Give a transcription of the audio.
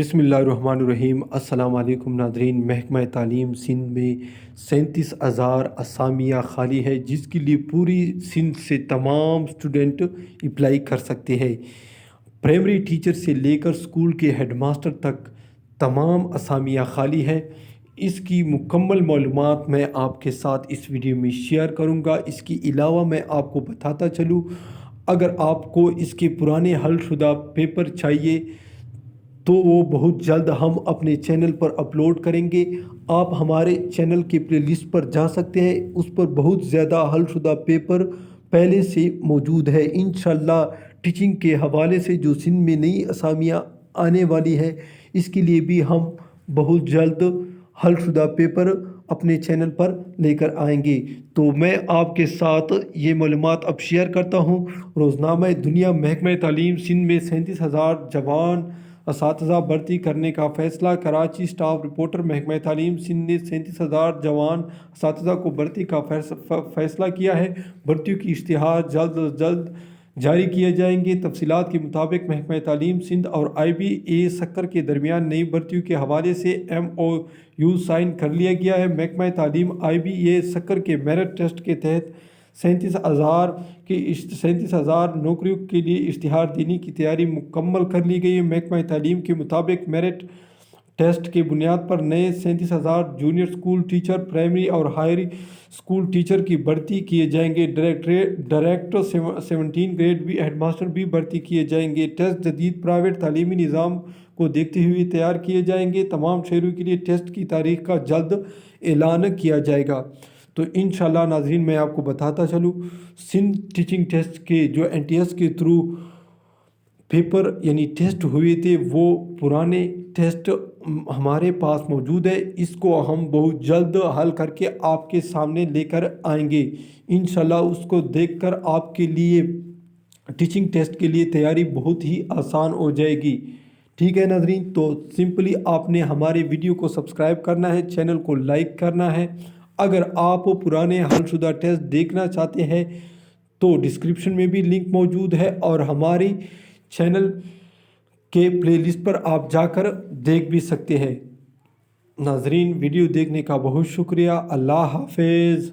बिस्मिल्लाहिर्रहमानिर्रहीम। अस्सलाम वालेकुम नाज़रीन। महकमा तालीम सिंध में 37,000 असामियाँ खाली है, जिसके लिए पूरी सिंध से तमाम स्टूडेंट अप्लाई कर सकते हैं। प्राइमरी टीचर से लेकर स्कूल के हेडमास्टर तक तमाम असामियाँ खाली है। इसकी मुकम्मल मालूमात मैं आपके साथ इस वीडियो में शेयर करूँगा। इसके अलावा मैं आपको बताता चलूँ, अगर आपको इसके पुराने हलशुदा पेपर चाहिए तो वो बहुत जल्द हम अपने चैनल पर अपलोड करेंगे। आप हमारे चैनल के प्लेलिस्ट पर जा सकते हैं, उस पर बहुत ज़्यादा हलशुदा पेपर पहले से मौजूद है। इंशाल्लाह टीचिंग के हवाले से जो सिंध में नई असामियाँ आने वाली है, इसके लिए भी हम बहुत जल्द हलशुदा पेपर अपने चैनल पर लेकर आएंगे। तो मैं आपके साथ ये मालूमात अब शेयर करता हूँ। रोज़नामा दुनिया महकमा तालीम सिंध में 37,000 जवान असातिज़ा भर्ती करने का फ़ैसला। Karachi staff reporter. महकमा तालीम सिंध ने 37,000 जवान असातिज़ा को भर्ती का फ़ैसला किया है। भर्तियों की इश्तिहार जल्द अज जल्द जारी किए जाएंगे। तफसीलात के मुताबिक महकमा तालीम सिंध और IBA सक्कर के दरमियान नई भर्तियों के हवाले से MOU साइन कर लिया गया है। महकमा तालीम IBA सक्कर के मेरिट टेस्ट के तहत 37,000 नौकरियों के लिए इश्तिहार देने की तैयारी मुकम्मल कर ली गई है। महकमा तालीम के मुताबिक मेरिट टेस्ट के बुनियाद पर नए 37,000 जूनियर स्कूल टीचर, प्राइमरी और हायर स्कूल टीचर की भर्ती किए जाएंगे। डायरेक्ट 17 ग्रेड भी हेडमास्टर भी भर्ती किए जाएंगे। टेस्ट जदीद प्राइवेट तालीमी निज़ाम को देखते हुए तैयार किए जाएंगे। तमाम शहरों के लिए टेस्ट की तारीख का जल्द ऐलान किया जाएगा। तो इंशाल्लाह नाज़रीन, मैं आपको बताता चलूँ, सिंध टीचिंग टेस्ट के जो NTS के थ्रू पेपर यानी टेस्ट हुए थे, वो पुराने टेस्ट हमारे पास मौजूद है। इसको हम बहुत जल्द हल करके आपके सामने लेकर आएंगे। इंशाल्लाह उसको देखकर आपके लिए टीचिंग टेस्ट के लिए तैयारी बहुत ही आसान हो जाएगी। ठीक है नाज़रीन, तो सिंपली आपने हमारे वीडियो को सब्सक्राइब करना है, चैनल को लाइक करना है। अगर आप पुराने हलशुदा टेस्ट देखना चाहते हैं तो डिस्क्रिप्शन में भी लिंक मौजूद है, और हमारी चैनल के प्लेलिस्ट पर आप जाकर देख भी सकते हैं। नाज़रीन, वीडियो देखने का बहुत शुक्रिया। अल्लाह हाफिज़।